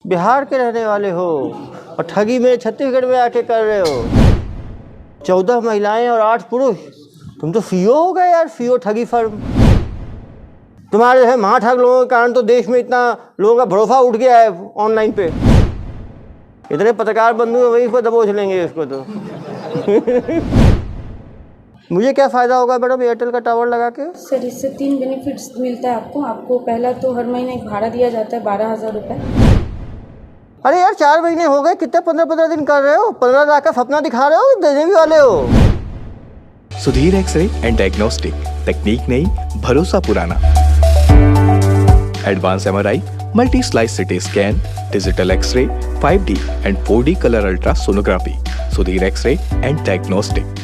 बिहार के रहने वाले हो और ठगी में छत्तीसगढ़ में आके कर रहे हो। 14 महिलाएं और 8 पुरुष। तुम तो सीईओ हो गए यार, सीईओ ठगी फर्म। तुम्हारे जो है महाठग लोगों के कारण तो देश में इतना लोगों का भरोसा उठ गया है ऑनलाइन पे। इतने पत्रकार बंधु हैं, वही को दबोच लेंगे इसको तो। मुझे क्या फ़ायदा होगा मैडम एयरटेल का टावर लगा के? सर इससे 3 बेनिफिट्स मिलता है आपको पहला तो हर महीने एक भाड़ा दिया जाता है 12,000 रुपये। अरे यार 4 महीने हो गए, कितने 15-15 दिन कर रहे हो? 15 लाख का सपना दिखा रहे हो, देने भी वाले हो। सुधीर एक्सरे एंड डायग्नोस्टिक, तकनीक नई, भरोसा पुराना। Advance MRI, multi slice CT scan, digital X ray, 5D and 4D colour ultra sonography. Sudhir X ray and diagnostic.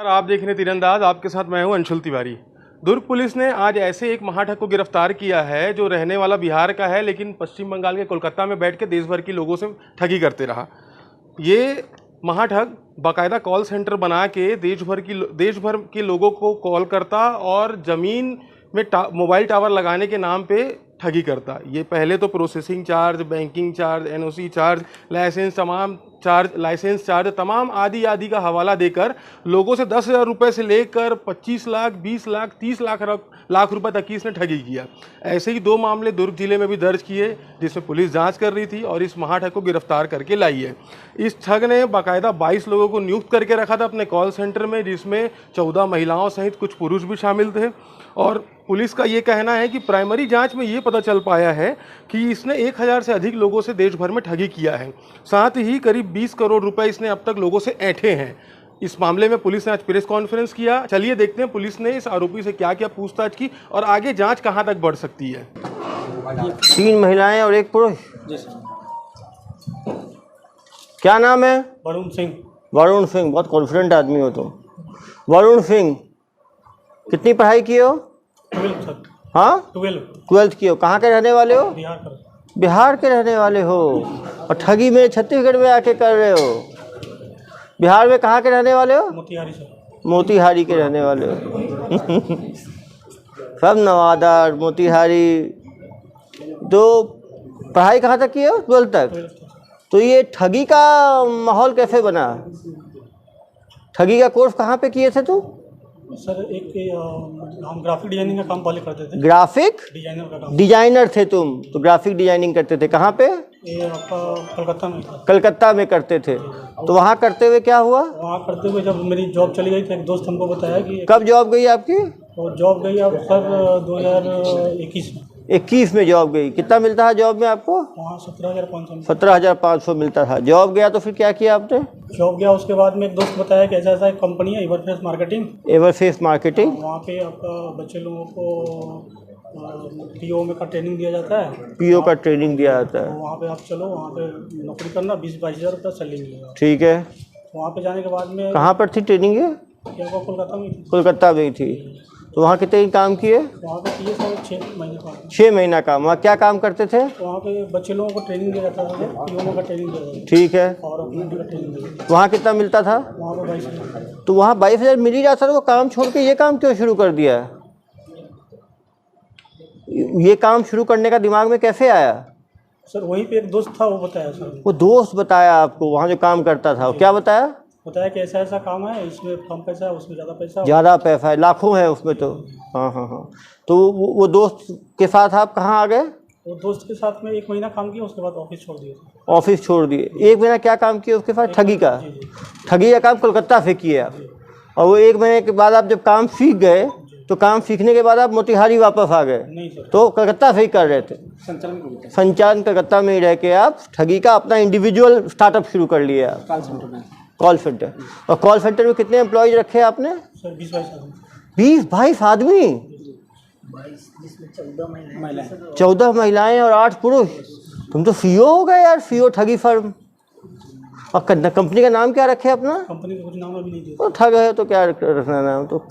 आप देख रहे हैं तीरंदाज, आपके साथ मैं हूं अंशुल तिवारी। दुर्ग पुलिस ने आज ऐसे एक महाठग को गिरफ्तार किया है जो रहने वाला बिहार का है, लेकिन पश्चिम बंगाल के कोलकाता में बैठ के देश भर के लोगों से ठगी करते रहा। ये महाठग बाकायदा कॉल सेंटर बना के देश भर के लोगों को कॉल करता और ज़मीन में मोबाइल टावर लगाने के नाम पे ठगी करता। ये पहले तो processing charge, banking charge, NOC charge, licence charge तमाम आदि का हवाला देकर लोगों से 10,000 रुपये से लेकर 25 लाख, 20 लाख, 30 लाख रुपए तक की इसने ठगी किया। ऐसे ही 2 मामले दुर्ग जिले में भी दर्ज किए, जिसमें पुलिस जांच कर रही थी और इस महाठग को गिरफ्तार करके लाई है। इस ठग ने बाकायदा 22 लोगों को नियुक्त करके रखा था अपने कॉल सेंटर में, जिसमें 14 महिलाओं सहित कुछ पुरुष भी शामिल थे। और पुलिस का ये कहना है कि प्राइमरी जांच में ये पता चल पाया है कि इसने 1000 से अधिक लोगों से देश भर में ठगी किया है। साथ ही करीब 20 करोड़ रुपए इसने अब तक लोगों से ऐंठे हैं। इस मामले में पुलिस ने आज प्रेस कॉन्फ्रेंस किया। चलिए देखते हैं पुलिस ने इस आरोपी से क्या क्या पूछताछ की और आगे जांच कहां तक बढ़ सकती है। 3 महिलाएं और 1 पुरुष। क्या नाम है? वरुण सिंह। वरुण सिंह, बहुत कॉन्फिडेंट आदमी हो तुम। वरुण सिंह, कितनी पढ़ाई की हो? 12 तक। हाँ, 12th की हो। कहाँ के रहने वाले हो? बिहार का। बिहार के रहने वाले हो और ठगी में छत्तीसगढ़ में आके कर रहे हो। बिहार में कहाँ के रहने वाले हो? मोतिहारी से। मोतिहारी के रहने वाले हो। सब नवादा, मोतिहारी। तो पढ़ाई कहाँ तक की हो? 12th तक। तो ये ठगी का माहौल कैसे बना? ठगी का कोर्स कहाँ पे किए थे तुम? सर एक हम ग्राफिक डिजाइनिंग का काम पहले करते थे। ग्राफिक डिजाइनर का काम। डिजाइनर थे तुम, तो ग्राफिक डिजाइनिंग करते थे। कहाँ पे? ये आपका कलकत्ता में। कलकत्ता में करते थे। तो वहाँ करते हुए क्या हुआ? वहाँ करते हुए जब मेरी जॉब चली गई तो एक दोस्त हमको बताया कि कब जॉब गई आपकी? तो जॉब गई अब सर 2021 में। 21 में जॉब गई। कितना मिलता है जॉब में आपको? वहाँ 17,500। 17,500 मिलता था। जॉब गया तो फिर क्या किया आपने? जॉब गया, उसके बाद में एक दोस्त बताया कि ऐसा ऐसा एक कंपनी है एवरफेस मार्केटिंग। एवरफेस मार्केटिंग। वहाँ पे आपका बच्चे लोगों को पीओ में का ट्रेनिंग दिया जाता है। पीओ का ट्रेनिंग दिया जाता है। वहाँ पे आप चलो, वहाँ पे नौकरी करना, 20-22 हज़ार रुपया सैलरी मिलेगा। ठीक है। वहाँ पे जाने के बाद में कहाँ पर थी ट्रेनिंग ये? क्या वो कोलकाता में थी। कोलकाता में ही थी। तो वहाँ कितने दिन काम किए? वहाँ पे किए सर 6 महीने का। 6 महीना काम। वहाँ क्या काम करते थे? वहाँ पे बच्चे लोगों को ट्रेनिंग दिया जाता था, पीओ का ट्रेनिंग दिया जाता था। ठीक है। और अपने का ट्रेनिंग दिया जाता था। वहाँ कितना मिलता था? वहाँ पे 22,000। तो वहाँ 22,000 मिल ही रहा था, वो काम छोड़ के ये काम क्यों शुरू कर दिया? ये काम शुरू करने का दिमाग में कैसे आया? सर वहीं पे एक दोस्त था, वो बताया सर। वो दोस्त बताया आपको वहाँ जो काम करता था? क्या बताया? बताया कि ऐसा ऐसा काम है, इसमें कम पैसा है, उसमें ज़्यादा पैसा है। ज़्यादा पैसा है, लाखों है उसमें तो। हाँ। तो वो दोस्त के साथ आप कहाँ आ गए? वो दोस्त के साथ में 1 महीना काम किया, उसके बाद ऑफिस छोड़ दिया। ऑफिस छोड़ दिए। 1 महीना क्या काम किया उसके साथ? ठगी का। ठगी का काम कोलकाता से किए आप। और वो 1 महीने के बाद आप जब काम सीख गए तो काम सीखने के बाद आप मोतिहारी वापस आ गए? नहीं सर। तो कलकत्ता से ही कर रहे थे? संचालन कलकत्ता में ही रह के आप ठगी का अपना इंडिविजुअल स्टार्टअप शुरू कर लिया आप? Call centre. और कॉल सेंटर में कितने एम्प्लॉयज रखे आपने? सर 20-22 आदमी। 20-22 आदमी? 14 महिलाएं और 8 पुरुष। तुम तो सीईओ हो गए यार, सीईओ ठगी फर्म। और कंपनी का नाम क्या रखे अपना? कंपनी का कुछ नाम अभी नहीं दिया। तो ठग है तो क्या रखना नाम? तो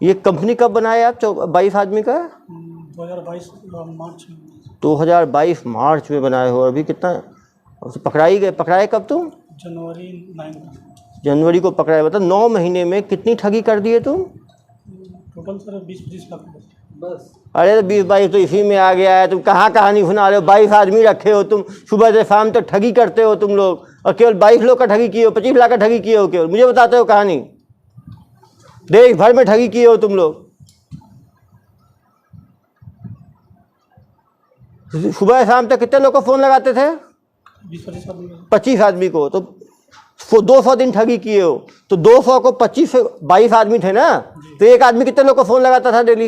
ये कंपनी कब बनाया आप 22 आदमी का? 2022 मार्च में। 2022 मार्च में बनाए हो। अभी कितना पकड़ाए कब तुम? जनवरी 9 जनवरी को पकड़ाए। मतलब 9 महीने में कितनी ठगी कर दिए तुम? टोटल सर 20-25 लाख रुपये। अरे तो 20-22 तो इसी में आ गया है। तुम कहाँ कहानी सुना रहे हो? 22 आदमी रखे हो तुम, सुबह से शाम तक ठगी करते हो तुम लोग, और केवल 22 लोग का ठगी किए हो, 25 लाख का ठगी किए हो केवल, मुझे बताते हो कहानी। देश भर में ठगी किए हो तुम लोग। सुबह शाम तक कितने लोग को फ़ोन लगाते थे? 20-25 आदमी। 25 आदमी को। तो 200 दिन ठगी किए हो, तो 200 को 25 से 22 आदमी थे ना, तो एक आदमी कितने लोग को फ़ोन लगाता था डेली?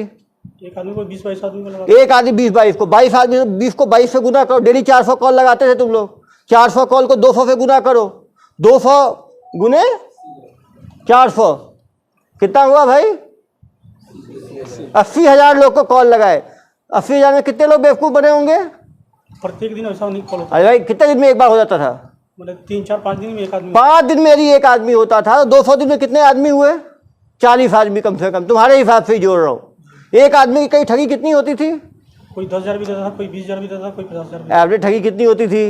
एक आदमी को 20-22 आदमी को लगा। एक आदमी 20-22 को, 22 आदमी, 20 को 22 से गुना करो, डेली 400 कॉल लगाते थे तुम लोग। 400 कॉल को 200 से गुना करो, 200 गुने 400 कितना हुआ भाई? 80,000 लोग को कॉल लगाए। 80,000 में कितने लोग बेवकूफ़ बने होंगे? प्रत्येक दिन ऐसा नहीं कॉल होता। अरे भाई कितने दिन में एक बार हो जाता था? मतलब 3-4-5 दिन में एक आदमी। 5 दिन में यदि एक आदमी होता था, 200 दिन में कितने आदमी हुए? 40 आदमी कम से कम, तुम्हारे हिसाब से ही जोड़ रहा हूँ। एक आदमी की कई ठगी कितनी होती थी? कोई 10,000 भी देता था, कोई 20,000 भी देता था, कोई 50,000 भी। एवरेज ठगी कितनी होती थी?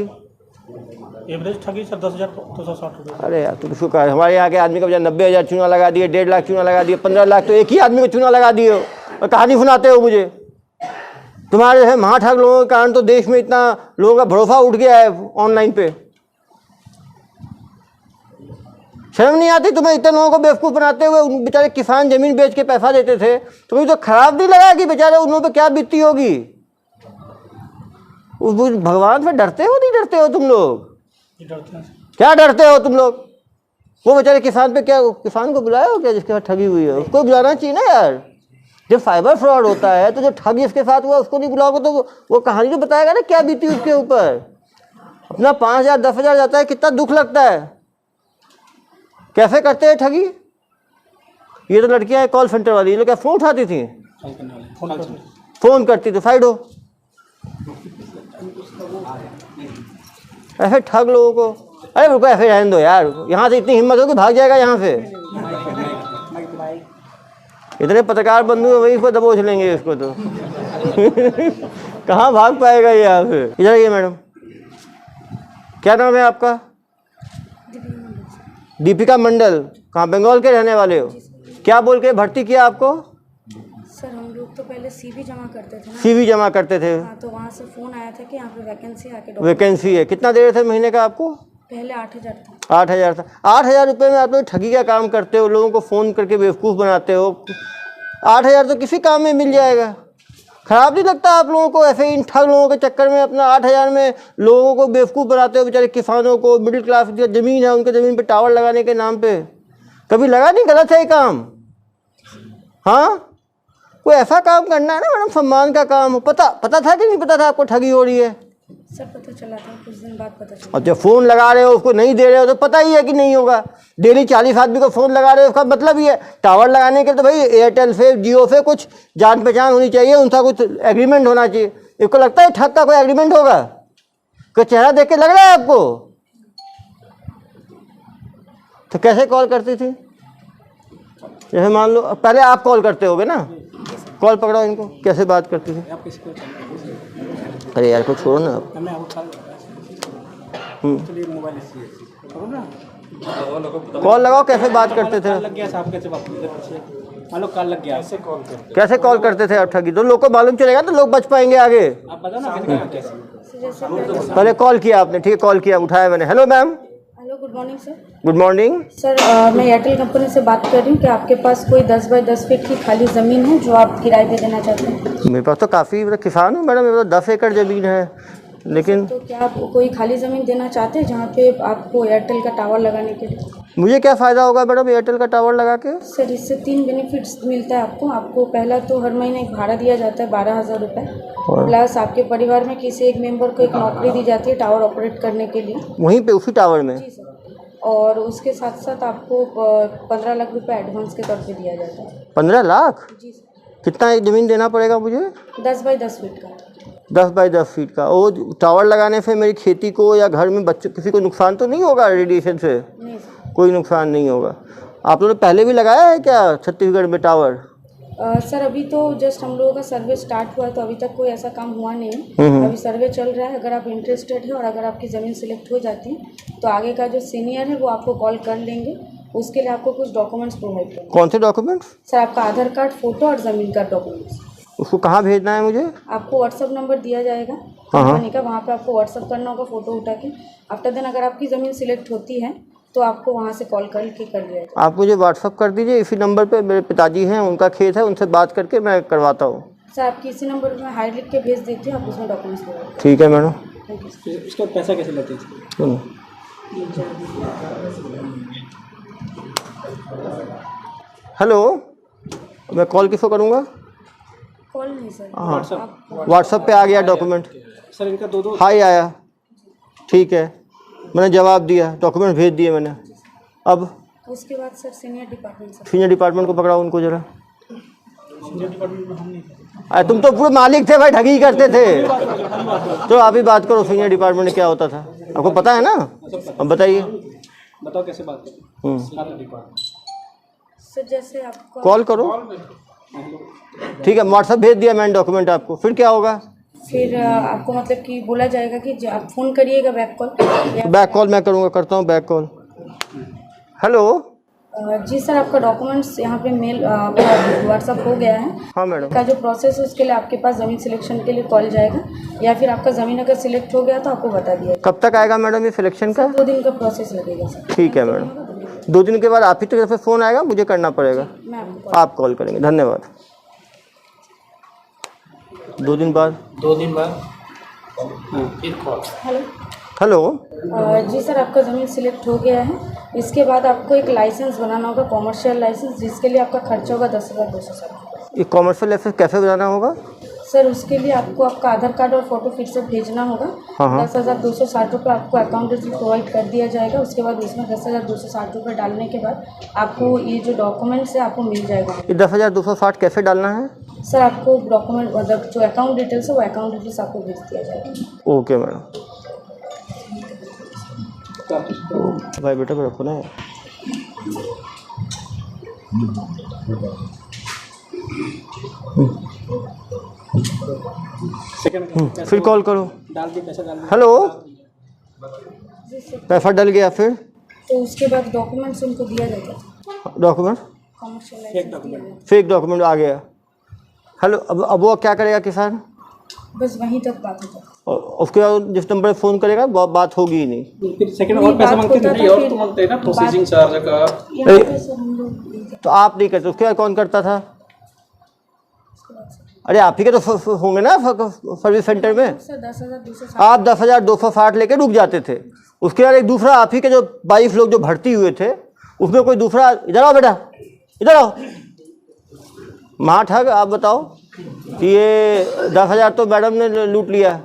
एवरेज ठगी सर 10,260 रुपये। अरे यार तुम इसको कर, हमारे यहाँ के आदमी का 90,000 चूना लगा दिए, 1.5 लाख चूना लगा दिए, 15 लाख तो एक ही आदमी को चूना लगा दिए हो, और कहानी सुनाते हो मुझे। तुम्हारे है महाठग लोगों के कारण तो देश में इतना लोगों का भरोसा उठ गया है ऑनलाइन पे। शर्म नहीं आती तुम्हें? इतने लोगों को बेवकूफ़ बनाते हुए। उन बेचारे किसान ज़मीन बेच के पैसा देते थे, तुम्हें तो खराब नहीं लगा कि बेचारे उन लोगों पे क्या बीतती होगी? उस भगवान से डरते हो नहीं डरते हो तुम लोग? डरते हैं। क्या डरते हो तुम लोग? वो बेचारे किसान पे क्या, किसान को बुलाया हो क्या जिसके साथ ठगी हुई है? उसको बुलाना चाहिए ना यार। जब साइबर फ्रॉड होता है तो जो ठग जिसके साथ हुआ उसको नहीं बुलाओगे तो वो कहानी तो बताएगा ना क्या बीती उसके ऊपर। अपना 5,000 10,000 जाता है, कितना दुख लगता है। कैसे करते हैं ठगी? ये तो लड़कियां हैं कॉल सेंटर वाली, ये लोग क्या फ़ोन उठाती थी? फ़ोन करती तो साइड हो। ऐसे ठग लोगों को, अरे रुको ऐसे रहने दो यार, यहाँ से इतनी हिम्मत हो कि भाग जाएगा यहाँ से। इतने पत्रकार बंधु हैं, वही इसको दबोच लेंगे इसको तो। कहाँ भाग पाएगा ये यहाँ से? इधर आइए मैडम, क्या नाम है आपका? दीपिका मंडल। कहाँ, बंगाल के रहने वाले हो? क्या बोल के भर्ती किया आपको? सर हम लोग तो पहले सीवी जमा करते थे ना। सीवी जमा करते थे? हाँ, तो वहाँ से फ़ोन आया था कि यहाँ पे वैकेंसी आके वैकेंसी है। कितना दे रहे थे महीने का आपको? पहले 8,000 था। 8,000 था। 8,000 रुपये में आप लोग ठगी का काम करते हो, लोगों को फ़ोन करके बेवकूफ़ बनाते हो। 8,000 तो किसी काम में मिल जाएगा। खराब नहीं लगता आप लोगों को? ऐसे इन ठग लोगों के चक्कर में अपना 8,000 में लोगों को बेवकूफ़ बनाते हो। बेचारे किसानों को, मिडिल क्लास जो ज़मीन है उनके ज़मीन पे टावर लगाने के नाम पे। कभी लगा नहीं गलत है ये काम? हाँ, कोई ऐसा काम करना है ना मैडम, सम्मान का काम हो। पता था कि नहीं पता था आपको ठगी हो रही है? सर पता चला था, कुछ दिन बाद पता चला। और जब फ़ोन लगा रहे हो उसको नहीं दे रहे हो तो पता ही है कि नहीं होगा। डेली 40 आदमी को फ़ोन लगा रहे हो, उसका मतलब ही है टावर लगाने के तो भाई एयरटेल से, जियो से कुछ जान पहचान होनी चाहिए, उनका कुछ एग्रीमेंट होना चाहिए। इसको लगता है ठग का कोई एग्रीमेंट होगा? कोई चेहरा देख के लग रहा है आपको? तो कैसे कॉल करती थी? जैसे मान लो पहले आप कॉल करते होगे ना, कॉल पकड़ो इनको, कैसे बात करती थी? अरे यार को छोड़ो ना आप। कॉल लगाओ, कैसे बात करते थे? कैसे कॉल करते थे आप ठगी? तो लोग को मालूम चलेगा तो लोग बच पाएंगे आगे। आप बताओ ना पहले कॉल किया आपने, ठीक है, कॉल किया, उठाया मैंने। Hello ma'am. Hello, good morning sir. Good morning sir मैं एयरटेल कंपनी से बात कर रही हूँ कि आपके पास कोई 10 बाई 10 फीट की खाली ज़मीन है जो आप किराए पे देना चाहते हैं? मेरे पास तो काफ़ी, मतलब किसान हूँ मैडम, मेरे पास 10 एकड़ ज़मीन है। लेकिन तो क्या आप कोई खाली ज़मीन देना चाहते हैं जहाँ पे आपको एयरटेल का टावर लगाने के लिए? मुझे क्या फ़ायदा होगा मैडम एयरटेल का टावर लगा के? सर इससे 3 बेनिफिट्स मिलता है आपको। पहला तो हर महीने एक भाड़ा दिया जाता है 12,000 रुपये, प्लस आपके परिवार में किसी एक मेंबर को एक नौकरी दी जाती है टावर ऑपरेट करने के लिए, वहीं पे उसी टावर में? जी सर। और उसके साथ साथ आपको 15 लाख रुपए एडवांस के तौर पे दिया जाता है। 15 लाख? जी सर। कितना एक ज़मीन देना पड़ेगा मुझे? 10 बाई 10 फीट का। 10 बाई 10 फीट का। वो टावर लगाने से मेरी खेती को या घर में बच्चों किसी को नुकसान तो नहीं होगा? रेडिएशन से नहीं सर, कोई नुकसान नहीं होगा। आप लोगों ने पहले भी लगाया है क्या छत्तीसगढ़ में टावर? सर अभी तो जस्ट हम लोगों का सर्वे स्टार्ट हुआ है, तो अभी तक कोई ऐसा काम हुआ नहीं है। अभी सर्वे चल रहा है। अगर आप इंटरेस्टेड है और अगर आपकी ज़मीन सिलेक्ट हो जाती है तो आगे का जो सीनियर है वो आपको कॉल कर लेंगे उसके लिए आपको कुछ डॉक्यूमेंट्स प्रोवाइड करना कौन से डॉक्यूमेंट्स? है। सर आपका आधार कार्ड, फोटो और ज़मीन का डॉक्यूमेंट्स। उसको कहाँ भेजना है मुझे? आपको व्हाट्सअप नंबर दिया जाएगा कंपनी का, वहाँ पे आपको व्हाट्सअप करना होगा फ़ोटो उठा के। आफ्टर देन अगर आपकी ज़मीन सिलेक्ट होती है तो आपको वहाँ से कॉल करके कर लिया जाएगा। आप मुझे व्हाट्सअप कर दीजिए, इसी नंबर पे मेरे पिताजी हैं, उनका खेत है, उनसे बात करके मैं करवाता हूँ। सर आपकी इसी नंबर पर मैं हाई लिख के भेज देती हूँ, आप उसमें डॉक्यूमेंट्स ले। ठीक है मैडम। Thank you. उसका पैसा कैसे लेते हैं? सुनो, हेलो, मैं कॉल किसको करूँगा? कॉल नहीं सर, हाँ, व्हाट्सएप पे आ गया डॉक्यूमेंट। सर इनका दो हाई आया, ठीक है, मैंने जवाब दिया, डॉक्यूमेंट भेज दिए मैंने। अब उसके बाद sir senior department sir. Senior department को पकड़ाओ उनको जरा। सीनियर डिपार्टमेंट में हम नहीं करते। अरे तुम तो पूरे मालिक थे भाई, ठगी करते थे। तो आप ही बात करो, सीनियर डिपार्टमेंट में क्या होता था आपको पता है ना? अब बताइए। बताओ कैसे बात करें? सर जैसे आपको कॉल करो, ठीक है, व्हाट्सएप भेज दिया मैंने डॉक्यूमेंट आपको, फिर क्या होगा? फिर आपको मतलब कि बोला जाएगा कि आप फ़ोन करिएगा बैक कॉल। बैक कॉल मैं करूँगा, करता हूँ बैक कॉल। हेलो, जी सर, आपका डॉक्यूमेंट्स यहाँ पे मेल व्हाट्सअप हो गया है। हाँ मैडम। का जो प्रोसेस है उसके लिए आपके पास ज़मीन सिलेक्शन के लिए कॉल जाएगा, या फिर आपका ज़मीन अगर सिलेक्ट हो गया तो आपको बता दिया। कब तक आएगा मैडम ये सिलेक्शन का? 2 दिन का प्रोसेस लगेगा सर। ठीक है मैडम, 2 दिन के बाद आप ही तरफ से फ़ोन आएगा, मुझे करना पड़ेगा? मैं आपको आप कॉल करेंगे, धन्यवाद। 2 दिन बाद फिर कॉल। हेलो। हेलो, जी सर, आपका ज़मीन सिलेक्ट हो गया है। इसके बाद आपको एक लाइसेंस बनाना होगा, कॉमर्शियल लाइसेंस, जिसके लिए आपका खर्चा होगा 10,260। ये कॉमर्शियल लाइसेंस कैसे बनाना होगा? सर उसके लिए आपको आपका आधार कार्ड और फोटो फिर से भेजना होगा। हाँ। 10,260 रुपये आपको अकाउंट डिटेल प्रोवाइड कर दिया जाएगा। उसके बाद उसमें 10,260 रुपये डालने के बाद आपको ये जो डॉक्यूमेंट्स है आपको मिल जाएगा। ये 10,260 कैसे डालना है? सर आपको डॉक्यूमेंट मतलब जो अकाउंट डिटेल्स है वो अकाउंट डिटेल्स आपको भेज दिया जाएगा। Okay madam. भाई बेटा को रखो ना। फिर कॉल करो। डाल दिए, पैसा डाल दिए। हेलो, पैसा डल गया, फिर तो उसके बाद डॉक्यूमेंट्स उनको दिया जाएगा। Document commercial license fake document आ गया। हेलो, अब वो क्या करेगा किसान? बस वहीं तक बात होता है। और उसके बाद जिस नंबर पे फ़ोन करेगा बात होगी ही नहीं। फिर सेकंड और पैसा मांगते हैं, और तो मांगते हैं ना प्रोसेसिंग चार्ज का। यहाँ पे सर हम लोग तो आप नहीं करते, उसके बाद कौन करता था? अरे आप ही के तो होंगे ना सर्विस सेंटर में। सर 10,260 आप 10,260 लेके रुक जाते थे। उसके बाद एक दूसरा आप ही के जो 22 लोग जो भर्ती हुए थे, उसमें कोई दूसरा, इधर आओ बेटा, इधर आओ, माँ ठग, आप बताओ कि ये 10,000 तो मैडम ने लूट लिया,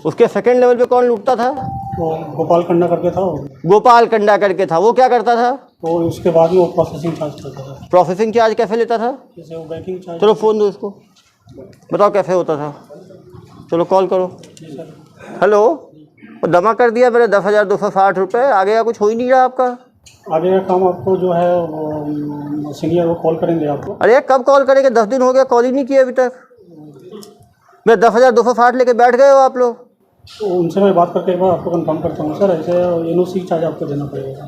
उसके सेकंड लेवल पे कौन लूटता था? तो गोपाल कंडा करके था वो। गोपाल कंडा करके था, वो क्या करता था? तो उसके बाद में वो प्रोसेसिंग चार्ज करता था। प्रोसेसिंग चार्ज कैसे लेता था? जैसे वो बैंकिंग चार्ज। चलो फ़ोन दो इसको, बताओ कैसे होता था। चलो कॉल करो। हेलो, वो जमा कर दिया मैंने 10,260 रुपये, आगे का कुछ हो ही नहीं रहा आपका। आगे का काम आपको जो है वो सीनियर वो कॉल करेंगे आपको। अरे कब कॉल करेंगे? 10 दिन हो गया, कॉल ही नहीं किया अभी तक। मैं 10,260 लेके बैठ गए हो आप लोग। तो उनसे मैं बात करके एक बार आपको कंफर्म करता हूँ सर, ऐसे एनओसी चार्ज आपको देना पड़ेगा।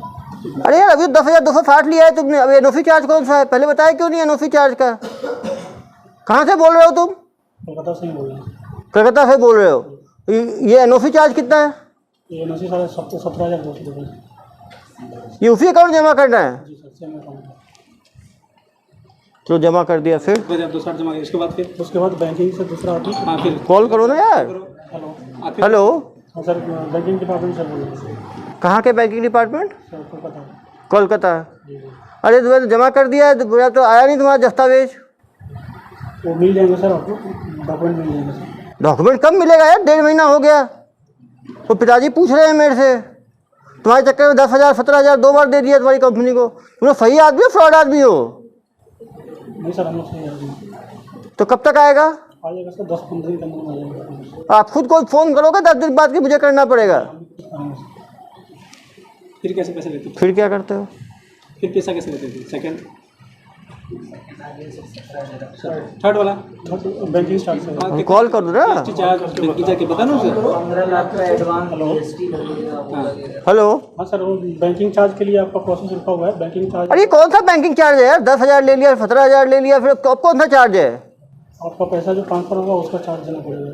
अरे यार, अभी 10,260 लिया है तुमने, अभी एनओसी चार्ज कौन सा है? पहले बताया क्यों नहीं एनओसी चार्ज का? कहाँ से बोल रहे हो तुम? कोलकाता से ही बोल रहे हैं। कलकत्ता से बोल रहे हो? ये एनओसी चार्ज कितना है? ये एनओसी साढ़े 17,200 रुपये। ये उसी अकाउंट जमा करना है? जी सर, सेम अकाउंट। तो जमा कर दिया, फिर 2,260 जमा किया। उसके बाद बैंकिंग से दूसरा आदमी। हाँ फिर कॉल करो ना यार। हेलो। हेलो, हाँ सर, बैंकिंग डिपार्टमेंट से बोल रहे हैं। कहाँ के banking department? Sir Kolkata. Kolkata. जी जी। अरे तुम्हें तो जमा कर दिया है, तो आया नहीं तुम्हारा दस्तावेज? वो मिल जाएंगे सर आपको, डॉक्यूमेंट मिल जाएंगे सर। डॉक्यूमेंट कब मिलेगा यार? 1.5 महीना हो गया। तो पिताजी पूछ रहे हैं मेरे से, तुम्हारे चक्कर में 10,000 17,000 2 बार दे दिया तुम्हारी कंपनी को। तुम लोग सही आदमी हो, फ्रॉड आदमी हो? नहीं सर, हम लोग सही आदमी। तो कब तक आएगा? आ जाएगा सर, 10-15 दिन के अंदर में आ जाएगा। आप खुद को फ़ोन करोगे 10 दिन बाद कि मुझे करना पड़ेगा? फिर कैसे पैसे लेते थे? फिर क्या करते हो? फिर पैसा कैसे लेते थे? सेकंड थर्ड वाला बैंकिंग चार्ज से। हम कॉल कर दो ना। चार्ज बैंकिंग चार्ज बता ना उसे। हेलो। हाँ सर, वो बैंकिंग चार्ज के लिए आपका प्रोसेस रुका हुआ है। बैंकिंग चार्ज अरे कौन सा बैंकिंग चार्ज है यार? 10,000 ले लिया, 17,000 ले लिया, फिर अब कौन सा चार्ज है? आपका पैसा जो ट्रांसफर होगा उसका चार्ज देना पड़ेगा।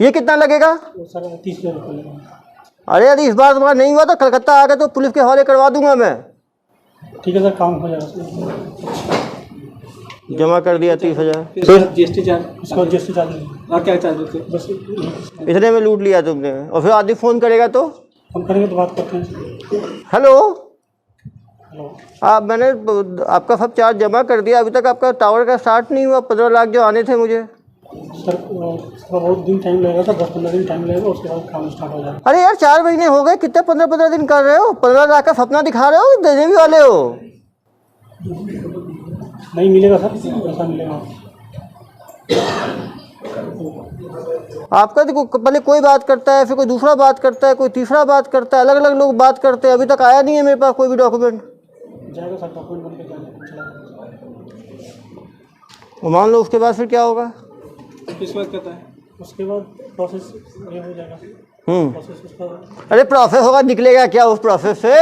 ये कितना लगेगा? वो सर 30,000 रुपये लगेगा। अरे यदि इस बार तुम्हारा नहीं हुआ तो कलकत्ता आ गए तो पुलिस के हवाले करवा दूंगा मैं। ठीक है सर, काम हो जाएगा सर। जमा कर दिया 30,000। फिर जीएसटी चार्ज, उसका जीएसटी चार्ज नहीं, और क्या चार्ज होते? बस इतने में लूट लिया तुमने। और फिर आदमी फ़ोन करेगा तो हम करेंगे तो बात करते हैं। हेलो। हेलो। मैंने आपका सब चार्ज जमा कर दिया, अभी तक आपका टावर का स्टार्ट नहीं हुआ। 15 लाख जो आने थे मुझे। सर बहुत दिन टाइम लगेगा सर, 10-15 दिन टाइम लगेगा, उसके बाद काम स्टार्ट हो जाएगा। अरे यार 4 महीने हो गए, कितने 15-15 दिन कर रहे हो? 15 लाख का सपना दिखा रहे हो, देने भी वाले हो? नहीं मिलेगा सर, पैसा मिलेगा। आपका देखो, पहले कोई बात करता है, फिर कोई दूसरा बात करता है, कोई तीसरा बात करता है, अलग अलग लोग बात करते हैं। अभी तक आया नहीं है मेरे पास कोई भी डॉक्यूमेंट। जाएगा सर, डॉक्यूमेंट बन के जाएगा। मान लो उसके बाद फिर क्या होगा? किस बात करता है? उसके बाद प्रोसेस ये हो जाएगा। प्रोसेस उसका। अरे प्रोसेस होगा, निकलेगा क्या उस प्रोसेस से?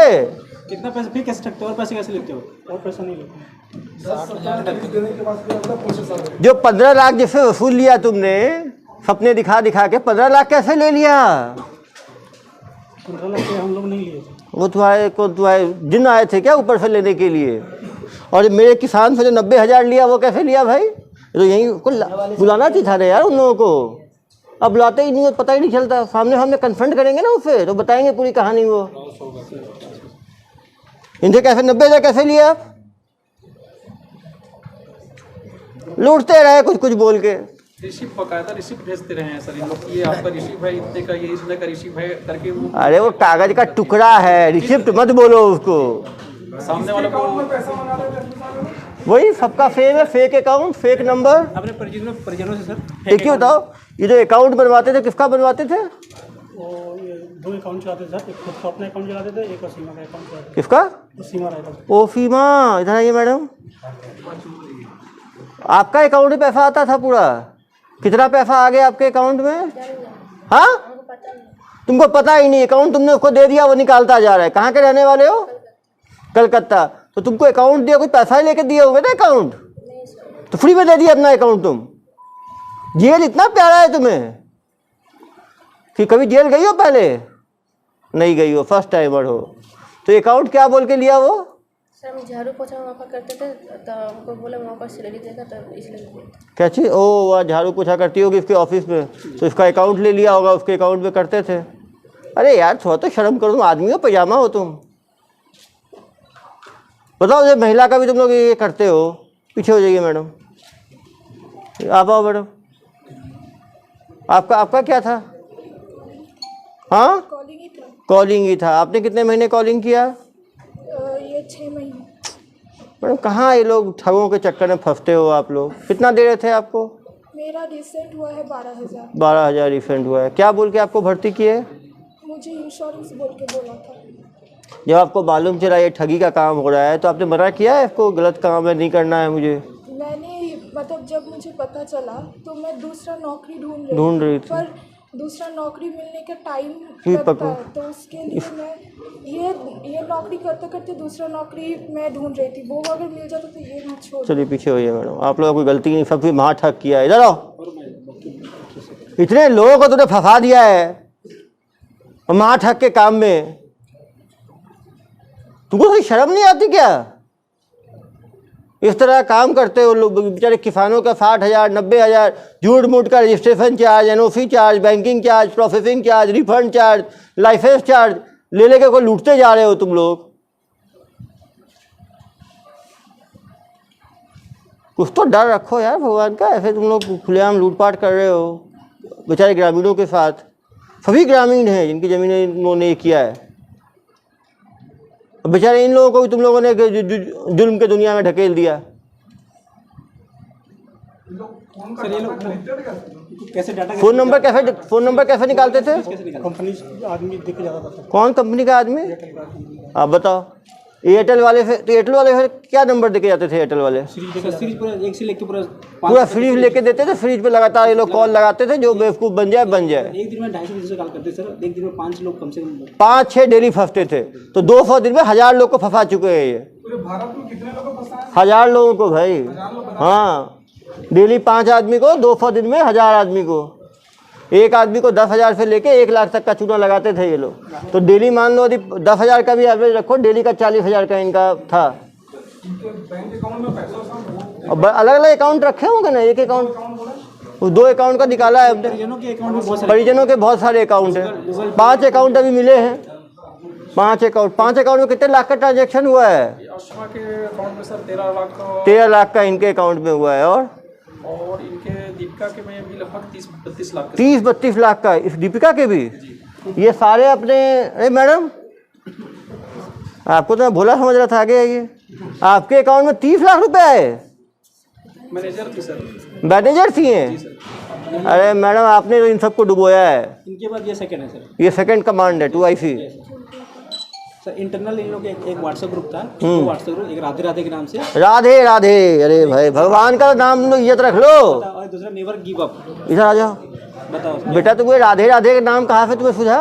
कितना पैसा फिर कैसे सकते हो? और पैसे कैसे लेते हो? और पैसा नहीं लेते। जो 15 लाख जिससे वसूल लिया तुमने, सपने दिखा दिखा के 15 लाख कैसे ले लिया? 15 लाख हम लोग नहीं लिए थे। वो तुम्हारे जिन आए थे क्या ऊपर से लेने के लिए? और मेरे किसान से जो 90,000 लिया वो कैसे लिया भाई? तो यहीं को बुलाना चाहिए था यार उन लोगों को। अब बुलाते ही नहीं, पता ही नहीं चलता। सामने सामने कन्फ्रंट करेंगे ना उससे तो बताएंगे पूरी कहानी। वो इनसे कैसे 90,000 कैसे लिया? लूटते रहे कुछ कुछ बोल के। रिसिप्ट बकायदा रिसिप्ट भेजते रहे हैं सर इन लोग। ये आपका रिसिप्ट है इतने का, ये इतने का रिसिप्ट है करके वो। अरे वो कागज का टुकड़ा है, रिसिप्ट मत बोलो उसको। सामने वाले को वही सबका फेक है, फेक अकाउंट, फेक नंबर। अपने परिजनों से सर एक ही बताओ, ये जो अकाउंट बनवाते थे किसका बनवाते थे? वो ये 2 अकाउंट चलाते थे सर, एक खुद का अपना अकाउंट चलाते थे, एक सीमा का अकाउंट चलाते किसका? थे। सीमा रहता था। ओ फीमा, इधर आइए मैडम। आपका अकाउंट में पैसा आता था पूरा? कितना पैसा आ गया आपके अकाउंट में? हाँ, तुमको पता ही नहीं। अकाउंट तुमने उसको दे दिया, वो निकालता जा रहा है। कहाँ के रहने वाले हो? कलकत्ता। तो तुमको अकाउंट दिया, कुछ पैसा ही लेके दिए होंगे ना अकाउंट? तो फ्री में दे दिया अपना अकाउंट तुम? जेल इतना प्यारा है तुम्हें कि कभी जेल गई हो पहले? नहीं गई हो, फर्स्ट टाइमर हो। तो अकाउंट क्या बोल के लिया वो? सर हम झाड़ू पोछा वहाँ पर करते थे तो हमको बोला वहाँ पर सैलरी देगा तो इसलिए। क्या चीज़? ओ वह झाड़ू पोछा करती होगी इसके ऑफिस में, तो इसका अकाउंट ले लिया होगा, उसके अकाउंट में करते थे। अरे यार थोड़ा तो शर्म करो, तुम आदमी हो पजामा हो तुम। बताओ, ये महिला का भी तुम लोग ये करते हो? पीछे हो जाइए मैडम, आप आओ मैडम। आपका क्या था? हाँ, कॉलिंग ही था। आपने कितने महीने कॉलिंग किया? ये 6 महीने। मैडम कहाँ ये लोग ठगों के चक्कर में फंसते हो आप लोग? कितना दे रहे थे आपको? मेरा रिसेंट हुआ है 12,000। 12,000 रिफंड हुआ है। क्या बोल के आपको भर्ती किए? मुझे इंश्योरेंस बोल के बोला था। जब आपको मालूम चला ये ठगी का काम हो रहा है तो आपने मना किया है इसको गलत काम है, नहीं करना है मुझे? मैंने मतलब जब मुझे पता चला तो मैं दूसरा नौकरी ढूंढ रही थी। पर दूसरा नौकरी मिलने का टाइम ही लगता पकड़ो। है, तो उसके लिए मैं ये नौकरी करते करते दूसरा नौकरी मैं ढूंढ रही थी। वो अगर मिल जाता तो ये मैं छोड़। चलिए पीछे होइए मैडम, आप लोगों की गलती नहीं, सब वहाँ ठग किया है। इधर आओ। इतने लोगों को तूने फंसा दिया है और वहाँ ठग के काम में। तुमको कोई शर्म नहीं आती क्या? इस तरह काम करते हो लोग बेचारे किसानों का 60,000 90,000 झूठ मूठ का registration charge, NOC charge, banking charge, processing charge, refund charge, licence charge ले लेके को लूटते जा रहे हो तुम लोग। कुछ तो डर रखो यार भगवान का। ऐसे तुम लोग खुलेआम लूटपाट कर रहे हो बेचारे ग्रामीणों के साथ। सभी ग्रामीण हैं जिनकी ज़मीनें इन्होंने ये किया है। बेचारे इन लोगों को भी तुम लोगों ने जुल्म के दुनिया में ढकेल दिया। सर ये लोग कैसे डाटा फ़ोन नंबर कैसे निकालते थे? कंपनी आदमी दिख जाता था। कौन कंपनी का आदमी? आप बताओ। एयरटेल वाले से, तो एयरटेल वाले से क्या नंबर देके जाते थे एयरटेल वाले? सीरीज पूरा एक से लेके पूरा फ्रीज लेके देते थे, फ्रीज पे लगातार ये लोग कॉल लगाते थे, जो बेवकूफ़ बन जाए बन जाए। एक दिन में 250 से कॉल करते सर, एक दिन में 5 लोग कम से कम 5-6 डेली फंसते थे, तो 200 दिन में 1000 लोग को फंसा चुके हैं ये। भारत में कितने लोगों को फंसा? 1000 लोगों को भाई, हाँ डेली 5 आदमी को, 200 दिन में 1000 आदमी को। एक आदमी को 10,000 से लेके 1 लाख तक का चूना लगाते थे ये लोग। तो डेली मान लो यदि 10,000 का भी एवरेज रखो, डेली का 40,000 का इनका था। बैंक अकाउंट में पैसा अब अलग अलग अकाउंट रखे होंगे ना, एक अकाउंट, वो 2 अकाउंट का निकाला है। परिजनों के अकाउंट में परिजनों के बहुत सारे अकाउंट हैं, 5 अकाउंट अभी मिले हैं। 5 अकाउंट में कितने लाख का ट्रांजेक्शन हुआ है? अश्मा के अकाउंट में सर 13 लाख का, 13 लाख का इनके अकाउंट में हुआ है। और इनके दीपिका के में भी लगभग 30-32 लाख का। 30-32 लाख का इस दीपिका के भी। ये सारे अपने, अरे मैडम आपको तो मैं भोला समझ रहा था, आगे आइए। आपके अकाउंट में 30 लाख रुपए आए? मैनेजर थी सर। मैनेजर थी हैं? अरे मैडम आपने तो इन सबको डुबोया है। इनके बाद ये सेकंड है सर, ये सेकंड कमांड है 2IC। सर इंटरनल इन लोग एक व्हाट्सएप ग्रुप था, व्हाट्सएप ग्रुप, एक राधे राधे के नाम से, राधे राधे, अरे भाई भगवान का नाम तो इज्जत रख लो। और दूसरा नेवर गिव अप। इधर आ जाओ बताओ सर। बेटा, तुम्हें राधे राधे का नाम कहाँ से तुम्हें सूझा?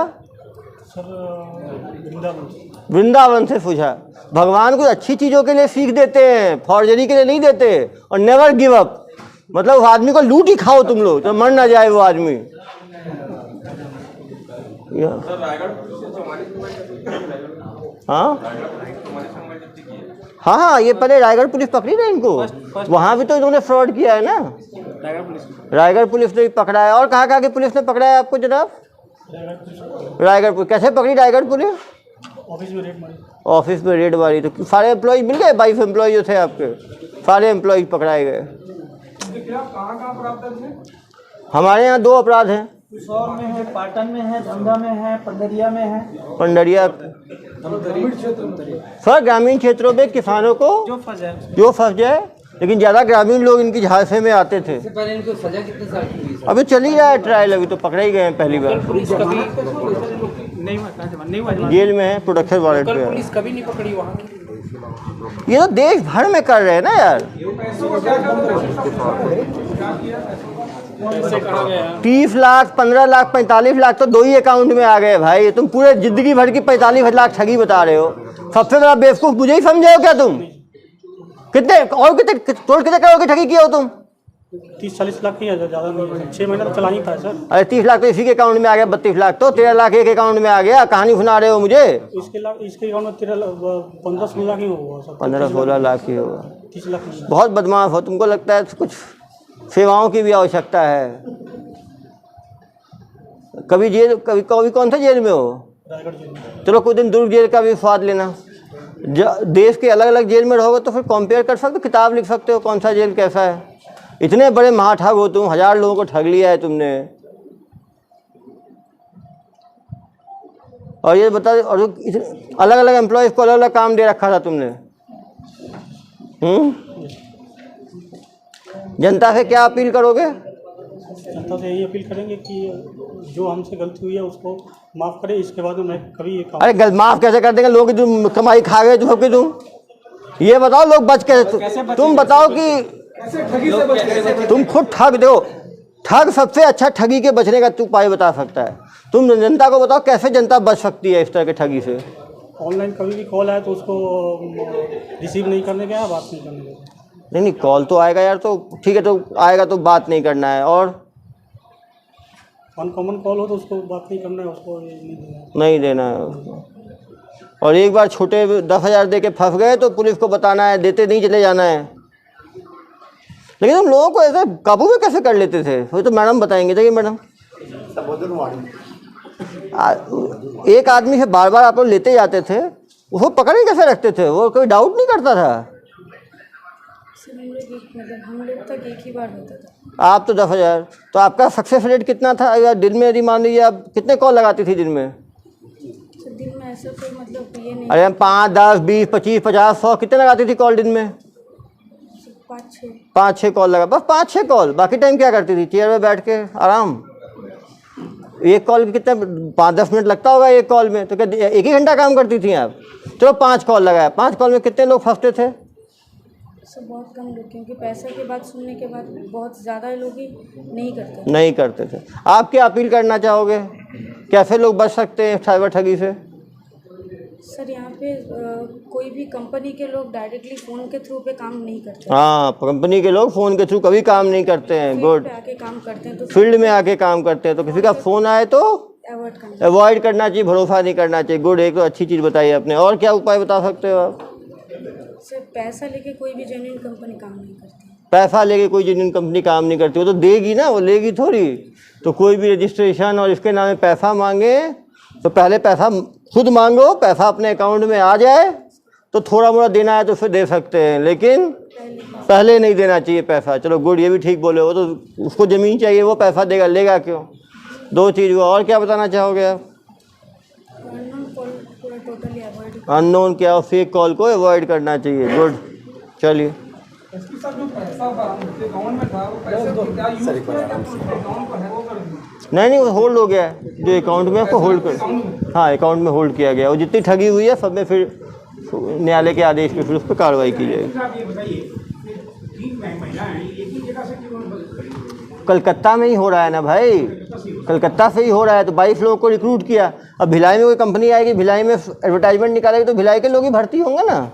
वृंदावन से सूझा। भगवान को अच्छी चीज़ों के लिए सीख देते हैं, फॉर्जरी के लिए नहीं देते। और नेवर गिव अप मतलब उस आदमी को लूट ही खाओ तुम लोग, तो मर ना जाए वो आदमी। हाँ, ये पहले रायगढ़ पुलिस पकड़ी ना इनको, वहाँ भी तो इन्होंने फ्रॉड किया है ना। रायगढ़ पुलिस ने भी पकड़ा है। और कहाँ की पुलिस ने पकड़ा है आपको जनाब? रायगढ़ पुलिस। कैसे पकड़ी रायगढ़ पुलिस? ऑफिस में रेड मारी। तो सारे एम्प्लॉय मिल गए? 22 एम्प्लॉय जो थे आपके, सारे एम्प्लॉय पकड़ाए गए। हमारे यहाँ 2 अपराध हैं, पिशौर में है, पाटन में है, धंधा में है, पंडरिया में है। पंडरिया सर ग्रामीण क्षेत्रों में किसानों को जो फंस जाए, लेकिन ज़्यादा ग्रामीण लोग इनकी झांसे में आते थे। पहले इनको सजा कितने साल की हुई? अभी चल ही रहा है ट्रायल, अभी तो पकड़े ही गए हैं पहली बार। जेल में है, प्रोटेक्शन वारंट पे है। पुलिस कभी नहीं पकड़ी वहाँ? ये तो देश भर में कर रहे हैं ना यार। 30 लाख, 15 लाख, 45 लाख तो 2 ही अकाउंट में आ गए भाई। तुम पूरे जिंदगी भर की 45 लाख ठगी बता रहे हो। सबसे बड़ा बेवकूफ मुझे ही समझे हो क्या तुम? कितने करोड़ की ठगी किया हो तुम? 30-40 लाख की ज़्यादा नहीं, 6 महीना तो चला ही था सर। अरे 30 लाख तो इसी के अकाउंट में आ गया, 32 लाख तो 13 लाख एक अकाउंट में आ गया। कहानी सुना रहे हो मुझे? इसके अकाउंट में 15-16 लाख ही होगा सर। 15-16 लाख ही होगा। 30 लाख नहीं। बहुत बदमाश हो, तुमको लगता है कुछ सेवाओं की भी आवश्यकता है। कभी जेल, कभी कौन सा जेल में हो? रायगढ़ जेल में। चलो कुछ दिन दुर्ग जेल का भी स्वाद लेना। देश के अलग अलग जेल में रहोगे तो फिर कंपेयर कर सकते हो, किताब लिख सकते हो कौन सा जेल कैसा है। इतने बड़े महाठग हो तुम, 1000 लोगों को ठग लिया है तुमने। और ये बता, और अलग अलग एम्प्लॉयज़ को अलग अलग काम दे रखा था तुमने। जनता से क्या अपील करोगे? जनता से यही अपील करेंगे कि जो हमसे गलती हुई है उसको माफ़ करें। इसके बाद मैं कभी ये काम। अरे माफ़ कैसे कर देंगे? लोग की तुम कमाई खा गए तुम, तुम ये बताओ लोग बच कैसे? तुम बताओ कि तुम खुद ठग दो। ठग सबसे अच्छा ठगी के बचने का तू उपाय बता सकता है। तुम जनता को बताओ कैसे जनता बच सकती है इस तरह के ठगी से। ऑनलाइन कभी भी कॉल आए तो उसको रिसीव नहीं करने का, बात नहीं करने का। नहीं कॉल तो आएगा यार, तो ठीक है, तो आएगा तो बात नहीं करना है। और अनकॉमन कॉल हो तो उसको बात नहीं करना है, उसको नहीं देना है उसको। और एक बार छोटे 10,000 दे के फंस गए तो पुलिस को बताना है, देते नहीं चले जाना है। लेकिन हम लोगों को ऐसे काबू में कैसे कर लेते थे, वो तो मैडम बताएंगे। देखिए मैडम, एक आदमी से बार बार आप लोग लेते जाते थे, उसको पकड़े कैसे रखते थे? वो कोई डाउट नहीं करता था? हम लोग तक एक ही बार होता था। आप तो 10,000, तो आपका सक्सेस रेट कितना था? या दिन में यदि मान लीजिए आप कितने कॉल लगाती थी दिन में? दिन में ऐसा कोई मतलब ये नहीं। अरे 5, 10, 20, 25, 50, 100 कितने लगाती थी कॉल दिन में? 5-6 कॉल लगा, बस 5-6 कॉल। बाकी टाइम क्या करती थी? चेयर में बैठ के आराम। एक कॉल कितना 5-10 मिनट लगता होगा एक कॉल में, तो क्या 1 ही घंटा काम करती थी आप? चलो 5 कॉल लगाया, 5 कॉल में कितने लोग फंसते थे? सर बहुत कम लोग, क्योंकि पैसा की बात सुनने के बाद बहुत ज़्यादा लोग ही नहीं करते थे। आप क्या अपील करना चाहोगे, कैसे लोग बच सकते हैं साइबर ठगी से? सर यहाँ पे कोई भी कंपनी के लोग डायरेक्टली फ़ोन के थ्रू पे काम नहीं करते। हाँ, कंपनी के लोग फ़ोन के थ्रू कभी काम नहीं करते हैं। गुड। आके काम करते हैं तो फील्ड में आके काम करते हैं, तो किसी का फ़ोन आए तो अवॉइड करना चाहिए, भरोसा नहीं करना चाहिए। गुड, एक तो अच्छी चीज़ बताई आपने। और क्या उपाय बता सकते हो आप? सर पैसा लेके कोई भी जेन्युइन कंपनी काम नहीं करती। पैसा लेके कोई जेन्युइन कंपनी काम नहीं करती, वो तो देगी ना, वो लेगी थोड़ी। तो कोई भी रजिस्ट्रेशन और इसके नाम में पैसा मांगे तो पहले पैसा खुद मांगो, पैसा अपने अकाउंट में आ जाए तो थोड़ा मोड़ा देना है तो फिर दे सकते हैं, लेकिन पहले नहीं देना चाहिए पैसा। चलो गुड, ये भी ठीक बोले। वो तो उसको ज़मीन चाहिए, वो पैसा देगा, लेगा क्यों? 2 चीज़ हुआ। और क्या बताना चाहोगे आप? अननोन क्या, फेक कॉल को अवॉइड करना चाहिए। गुड, चलिए। नहीं, वो होल्ड हो गया है, जो अकाउंट में आपको होल्ड कर, हाँ अकाउंट में होल्ड किया गया। और जितनी ठगी हुई है सब में फिर न्यायालय के आदेश पे फिर उस पर कार्रवाई की जाएगी। कलकत्ता में ही हो रहा है ना भाई, कलकत्ता से ही हो रहा है। तो 22 लोगों को रिक्रूट किया। अब भिलाई में कोई कंपनी आएगी, भिलाई में एडवर्टाइजमेंट निकालेगी तो भिलाई के लोग ही भर्ती होंगे ना।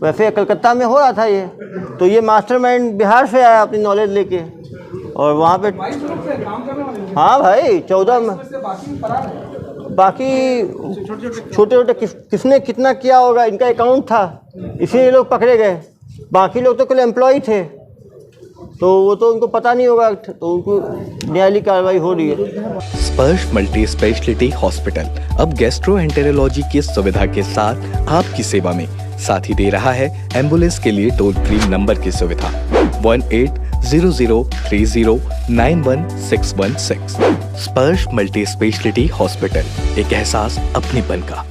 वैसे कलकत्ता में हो रहा था ये, तो ये मास्टरमाइंड बिहार से आया अपनी नॉलेज लेके, और वहाँ पे हाँ भाई 14 में बाकी छोटे छोटे किसने कितना किया होगा, इनका अकाउंट था, इसीलिए लोग पकड़े गए। बाकी लोग तो केवल एम्प्लॉय थे, तो वो तो उनको पता नहीं होगा, तो उनको न्यायालयिक कार्रवाई हो रही है। स्पर्श मल्टी स्पेशलिटी हॉस्पिटल अब गैस्ट्रोएंटेरोलॉजी की सुविधा के साथ आपकी सेवा में, साथ ही दे रहा है एम्बुलेंस के लिए टोल फ्री नंबर की सुविधा 180030911616। स्पर्श मल्टी स्पेशलिटी हॉस्पिटल, एक एहसास अपनेपन का।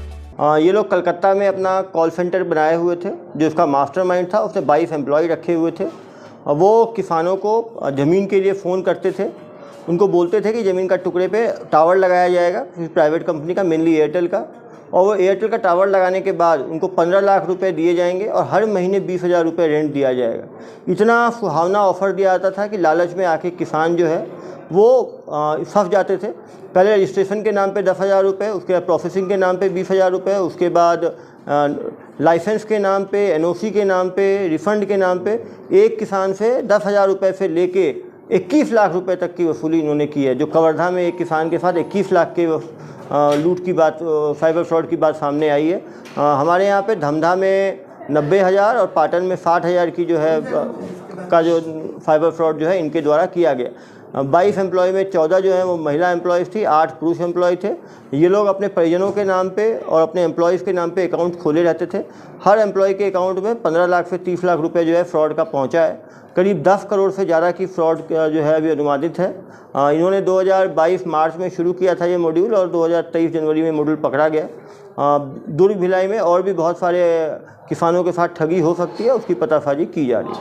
ये लोग कलकत्ता में अपना कॉल सेंटर बनाए हुए थे। जो उसका मास्टरमाइंड था उसने 22 एम्प्लॉय रखे हुए थे, और वो किसानों को ज़मीन के लिए फ़ोन करते थे। उनको बोलते थे कि ज़मीन का टुकड़े पे टावर लगाया जाएगा, प्राइवेट कंपनी का, मेनली एयरटेल का। और वो एयरटेल का टावर लगाने के बाद उनको 15 लाख रुपए दिए जाएंगे और हर महीने 20,000 रुपये रेंट दिया जाएगा। इतना सुहावना ऑफ़र दिया जाता था कि लालच में आके किसान जो है वो फंस जाते थे। पहले रजिस्ट्रेशन के नाम पे 10,000 रुपये, उसके बाद प्रोसेसिंग के नाम पे 20,000 रुपये, उसके बाद लाइसेंस के नाम पे, एनओसी के नाम पे, रिफ़ंड के नाम पे एक किसान से 10,000 रुपये से लेके 21 लाख रुपए तक की वसूली इन्होंने की है। जो कवर्धा में एक किसान के साथ 21 लाख के लूट की बात, साइबर फ्रॉड की बात सामने आई है। हमारे यहाँ पे धमधा में 90,000 और पाटन में 60,000 की जो है का जो साइबर फ्रॉड जो है इनके द्वारा किया गया। 22 एम्प्लॉय में 14 जो है वो महिला एम्प्लॉयज़ थी, 8 पुरुष एम्प्लॉय थे। ये लोग अपने परिजनों के नाम पे और अपने एम्प्लॉयज़ के नाम पे अकाउंट खोले रहते थे। हर एम्प्लॉय के अकाउंट में 15 लाख से 30 लाख रुपए जो है फ्रॉड का पहुंचा है। करीब 10 करोड़ से ज़्यादा की फ्रॉड जो है अभी अनुमानित है। इन्होंने 2022 मार्च में शुरू किया था ये मॉड्यूल, और 2023 जनवरी में मॉड्यूल पकड़ा गया। दुर्ग भिलाई में और भी बहुत सारे किसानों के साथ ठगी हो सकती है, उसकी पतासाजी की जा रही है।